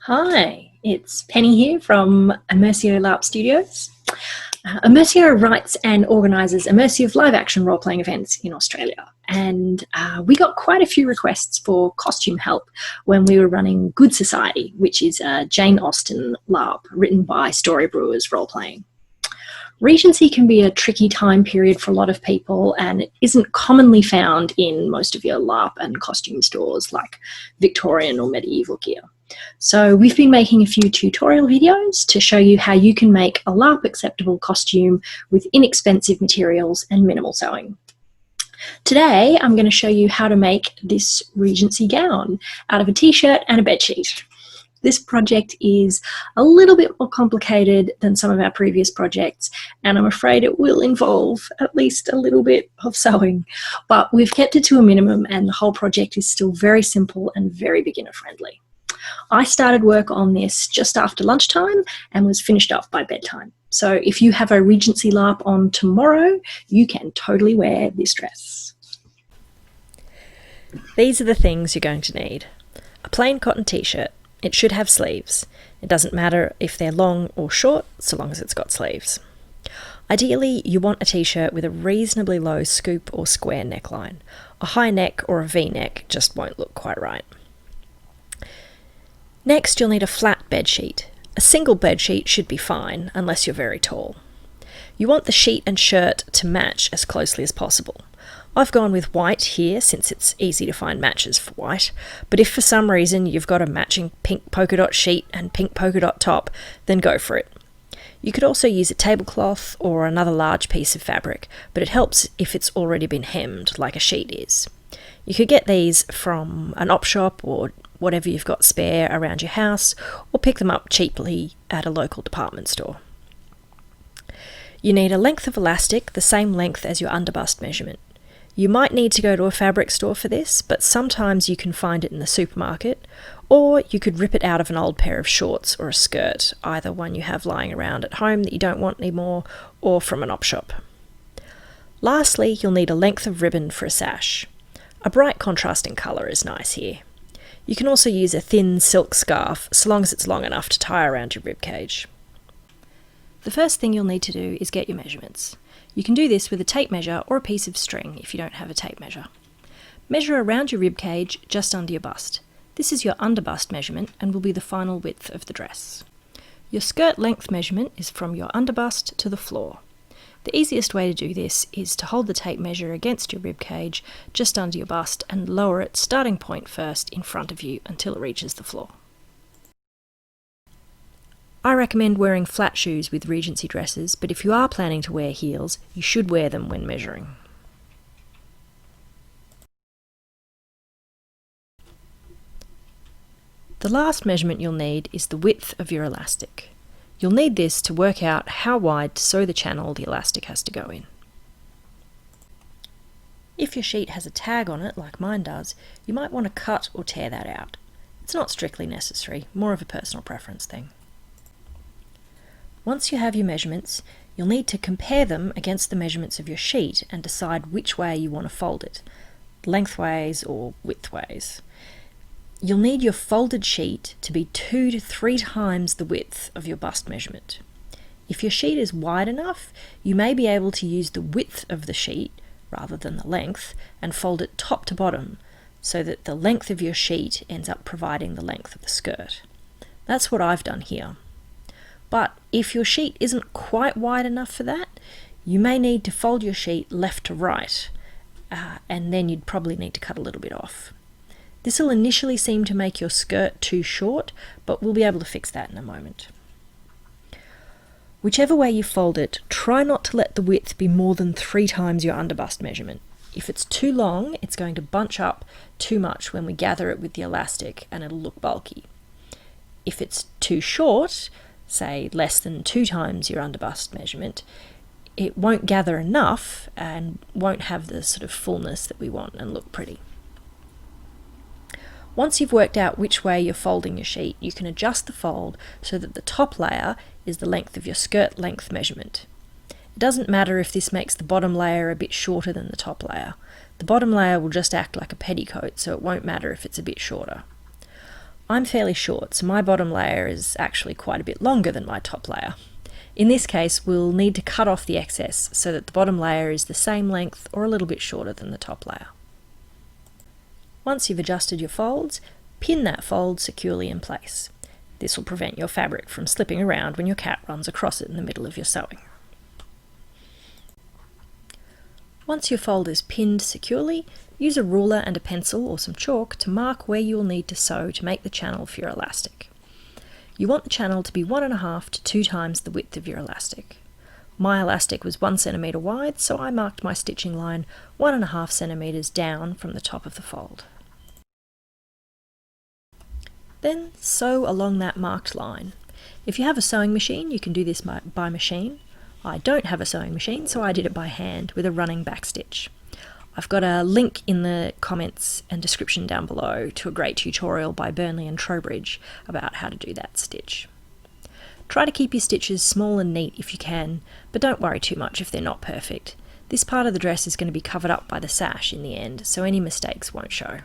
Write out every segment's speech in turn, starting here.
Hi, it's Penny here from Immersio LARP Studios. Immersio writes and organises immersive live action role playing events in Australia. And we got quite a few requests for costume help when we were running Good Society, which is a Jane Austen LARP written by Storybrewers Role Playing. Regency can be a tricky time period for a lot of people, and it isn't commonly found in most of your LARP and costume stores like Victorian or medieval gear. So we've been making a few tutorial videos to show you how you can make a LARP acceptable costume with inexpensive materials and minimal sewing. Today I'm going to show you how to make this Regency gown out of a t-shirt and a bedsheet. This project is a little bit more complicated than some of our previous projects, and I'm afraid it will involve at least a little bit of sewing, but we've kept it to a minimum and the whole project is still very simple and very beginner friendly. I started work on this just after lunchtime and was finished up by bedtime. So if you have a Regency LARP on tomorrow, you can totally wear this dress. These are the things you're going to need. A plain cotton t-shirt. It should have sleeves. It doesn't matter if they're long or short, so long as it's got sleeves. Ideally, you want a t-shirt with a reasonably low scoop or square neckline. A high neck or a V-neck just won't look quite right. Next, you'll need a flat bedsheet. A single bedsheet should be fine, unless you're very tall. You want the sheet and shirt to match as closely as possible. I've gone with white here since it's easy to find matches for white, but if for some reason you've got a matching pink polka dot sheet and pink polka dot top, then go for it. You could also use a tablecloth or another large piece of fabric, but it helps if it's already been hemmed like a sheet is. You could get these from an op shop or whatever you've got spare around your house, or pick them up cheaply at a local department store. You need a length of elastic the same length as your underbust measurement. You might need to go to a fabric store for this, but sometimes you can find it in the supermarket, or you could rip it out of an old pair of shorts or a skirt, either one you have lying around at home that you don't want anymore, or from an op shop. Lastly, you'll need a length of ribbon for a sash. A bright contrasting colour is nice here. You can also use a thin silk scarf, so long as it's long enough to tie around your ribcage. The first thing you'll need to do is get your measurements. You can do this with a tape measure or a piece of string if you don't have a tape measure. Measure around your ribcage just under your bust. This is your underbust measurement and will be the final width of the dress. Your skirt length measurement is from your underbust to the floor. The easiest way to do this is to hold the tape measure against your ribcage just under your bust and lower it starting point first in front of you until it reaches the floor. I recommend wearing flat shoes with Regency dresses, but if you are planning to wear heels, you should wear them when measuring. The last measurement you'll need is the width of your elastic. You'll need this to work out how wide to sew the channel the elastic has to go in. If your sheet has a tag on it, like mine does, you might want to cut or tear that out. It's not strictly necessary, more of a personal preference thing. Once you have your measurements, you'll need to compare them against the measurements of your sheet and decide which way you want to fold it, lengthways or widthways. You'll need your folded sheet to be 2 to 3 times the width of your bust measurement. If your sheet is wide enough, you may be able to use the width of the sheet rather than the length and fold it top to bottom so that the length of your sheet ends up providing the length of the skirt. That's what I've done here. But if your sheet isn't quite wide enough for that, you may need to fold your sheet left to right, and then you'd probably need to cut a little bit off. This will initially seem to make your skirt too short, but we'll be able to fix that in a moment. Whichever way you fold it, try not to let the width be more than 3 times your underbust measurement. If it's too long, it's going to bunch up too much when we gather it with the elastic and it'll look bulky. If it's too short, say less than 2 times your underbust measurement, it won't gather enough and won't have the sort of fullness that we want and look pretty. Once you've worked out which way you're folding your sheet, you can adjust the fold so that the top layer is the length of your skirt length measurement. It doesn't matter if this makes the bottom layer a bit shorter than the top layer. The bottom layer will just act like a petticoat, so it won't matter if it's a bit shorter. I'm fairly short, so my bottom layer is actually quite a bit longer than my top layer. In this case, we'll need to cut off the excess so that the bottom layer is the same length or a little bit shorter than the top layer. Once you've adjusted your folds, pin that fold securely in place. This will prevent your fabric from slipping around when your cat runs across it in the middle of your sewing. Once your fold is pinned securely, use a ruler and a pencil or some chalk to mark where you will need to sew to make the channel for your elastic. You want the channel to be 1.5 to 2 times the width of your elastic. My elastic was 1 centimetre wide, so I marked my stitching line 1.5 centimetres down from the top of the fold. Then sew along that marked line. If you have a sewing machine, you can do this by machine. I don't have a sewing machine, so I did it by hand with a running back stitch. I've got a link in the comments and description down below to a great tutorial by Burnley and Trowbridge about how to do that stitch. Try to keep your stitches small and neat if you can, but don't worry too much if they're not perfect. This part of the dress is going to be covered up by the sash in the end, so any mistakes won't show.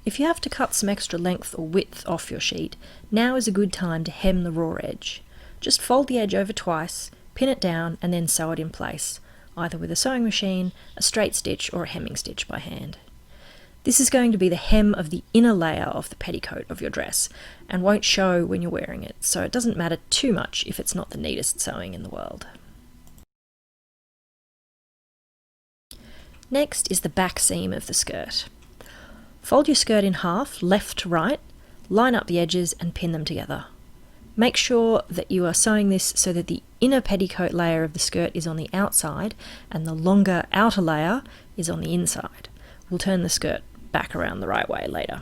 If you have to cut some extra length or width off your sheet, now is a good time to hem the raw edge. Just fold the edge over twice, pin it down and then sew it in place, either with a sewing machine, a straight stitch or a hemming stitch by hand. This is going to be the hem of the inner layer of the petticoat of your dress and won't show when you're wearing it, so it doesn't matter too much if it's not the neatest sewing in the world. Next is the back seam of the skirt. Fold your skirt in half, left to right, line up the edges and pin them together. Make sure that you are sewing this so that the inner petticoat layer of the skirt is on the outside and the longer outer layer is on the inside. We'll turn the skirt back around the right way later.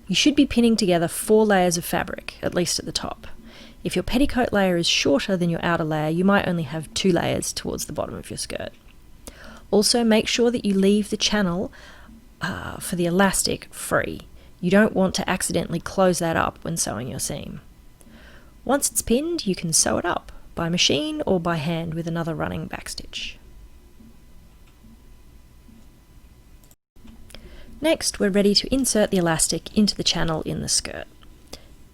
You should be pinning together 4 layers of fabric, at least at the top. If your petticoat layer is shorter than your outer layer, you might only have 2 layers towards the bottom of your skirt. Also, make sure that you leave the channel for the elastic free. You don't want to accidentally close that up when sewing your seam. Once it's pinned, you can sew it up by machine or by hand with another running backstitch. Next, we're ready to insert the elastic into the channel in the skirt.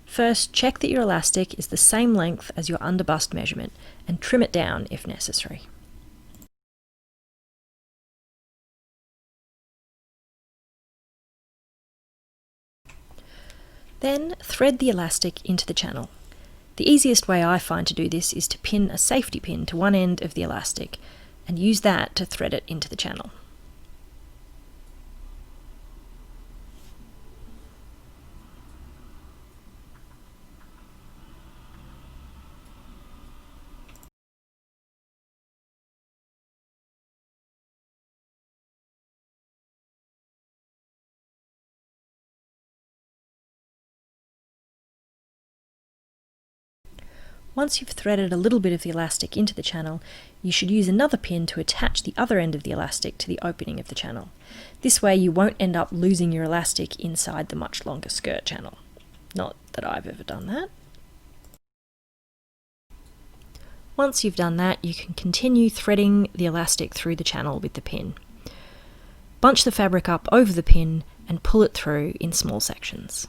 First, check that your elastic is the same length as your underbust measurement and trim it down if necessary. Then thread the elastic into the channel. The easiest way I find to do this is to pin a safety pin to one end of the elastic and use that to thread it into the channel. Once you've threaded a little bit of the elastic into the channel, you should use another pin to attach the other end of the elastic to the opening of the channel. This way you won't end up losing your elastic inside the much longer skirt channel. Not that I've ever done that. Once you've done that, you can continue threading the elastic through the channel with the pin. Bunch the fabric up over the pin and pull it through in small sections.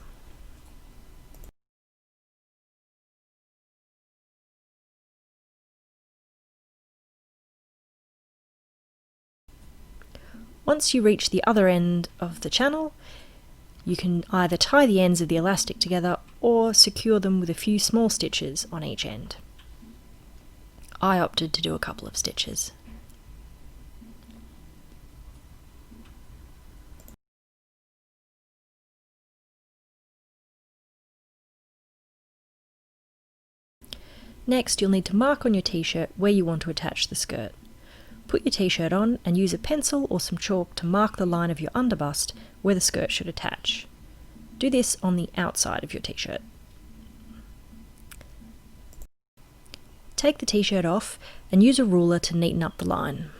Once you reach the other end of the channel, you can either tie the ends of the elastic together or secure them with a few small stitches on each end. I opted to do a couple of stitches. Next, you'll need to mark on your t-shirt where you want to attach the skirt. Put your t-shirt on and use a pencil or some chalk to mark the line of your underbust where the skirt should attach. Do this on the outside of your t-shirt. Take the t-shirt off and use a ruler to neaten up the line.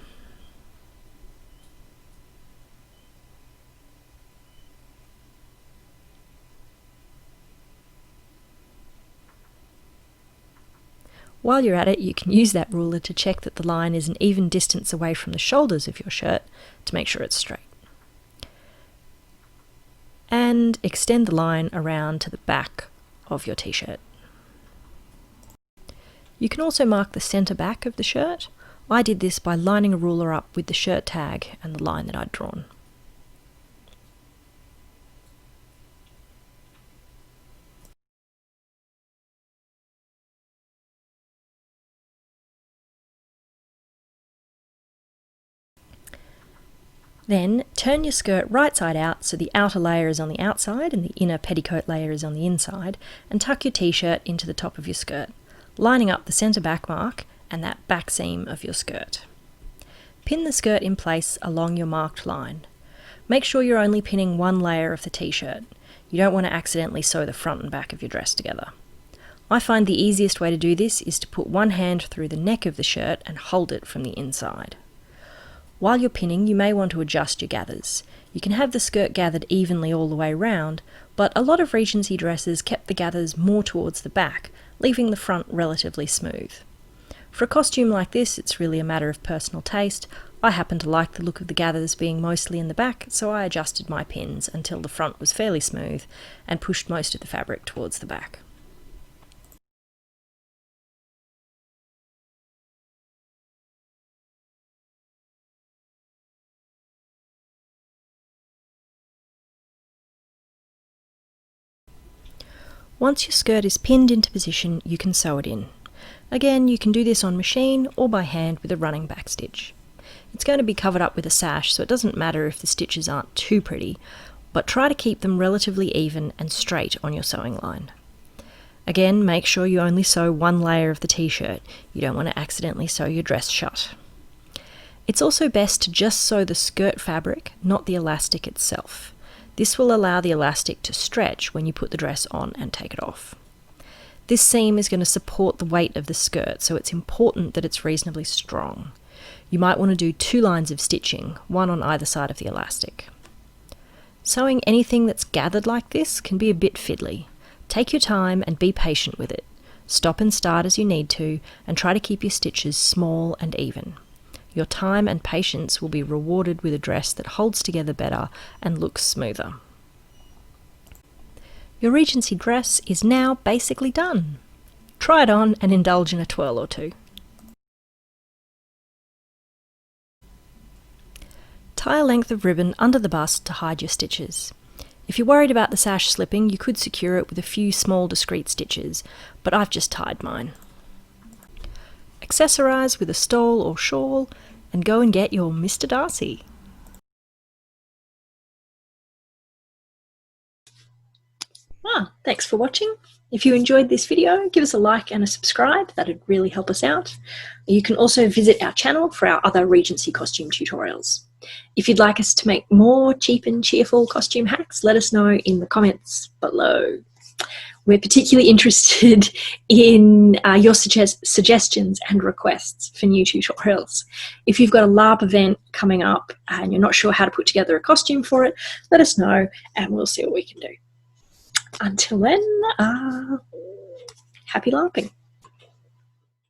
While you're at it, you can use that ruler to check that the line is an even distance away from the shoulders of your shirt to make sure it's straight. and extend the line around to the back of your t-shirt. You can also mark the centre back of the shirt. I did this by lining a ruler up with the shirt tag and the line that I'd drawn. Then turn your skirt right side out so the outer layer is on the outside and the inner petticoat layer is on the inside, and tuck your t-shirt into the top of your skirt, lining up the centre back mark and that back seam of your skirt. Pin the skirt in place along your marked line. Make sure you're only pinning one layer of the t-shirt. You don't want to accidentally sew the front and back of your dress together. I find the easiest way to do this is to put one hand through the neck of the shirt and hold it from the inside. While you're pinning, you may want to adjust your gathers. You can have the skirt gathered evenly all the way round, but a lot of Regency dresses kept the gathers more towards the back, leaving the front relatively smooth. For a costume like this, it's really a matter of personal taste. I happen to like the look of the gathers being mostly in the back, so I adjusted my pins until the front was fairly smooth and pushed most of the fabric towards the back. Once your skirt is pinned into position, you can sew it in. Again, you can do this on machine or by hand with a running back stitch. It's going to be covered up with a sash, so it doesn't matter if the stitches aren't too pretty, but try to keep them relatively even and straight on your sewing line. Again, make sure you only sew one layer of the t-shirt. You don't want to accidentally sew your dress shut. It's also best to just sew the skirt fabric, not the elastic itself. This will allow the elastic to stretch when you put the dress on and take it off. This seam is going to support the weight of the skirt, so it's important that it's reasonably strong. You might want to do 2 lines of stitching, one on either side of the elastic. Sewing anything that's gathered like this can be a bit fiddly. Take your time and be patient with it. Stop and start as you need to, and try to keep your stitches small and even. Your time and patience will be rewarded with a dress that holds together better and looks smoother. Your Regency dress is now basically done. Try it on and indulge in a twirl or two. Tie a length of ribbon under the bust to hide your stitches. If you're worried about the sash slipping, you could secure it with a few small discreet stitches, but I've just tied mine. Accessorise with a stole or shawl and go and get your Mr. Darcy. Thanks for watching. If you enjoyed this video, give us a like and a subscribe. That'd really help us out. You can also visit our channel for our other Regency costume tutorials. If you'd like us to make more cheap and cheerful costume hacks, let us know in the comments below. We're particularly interested in your suggestions and requests for new tutorials. If you've got a LARP event coming up and you're not sure how to put together a costume for it, let us know and we'll see what we can do. Until then, happy LARPing.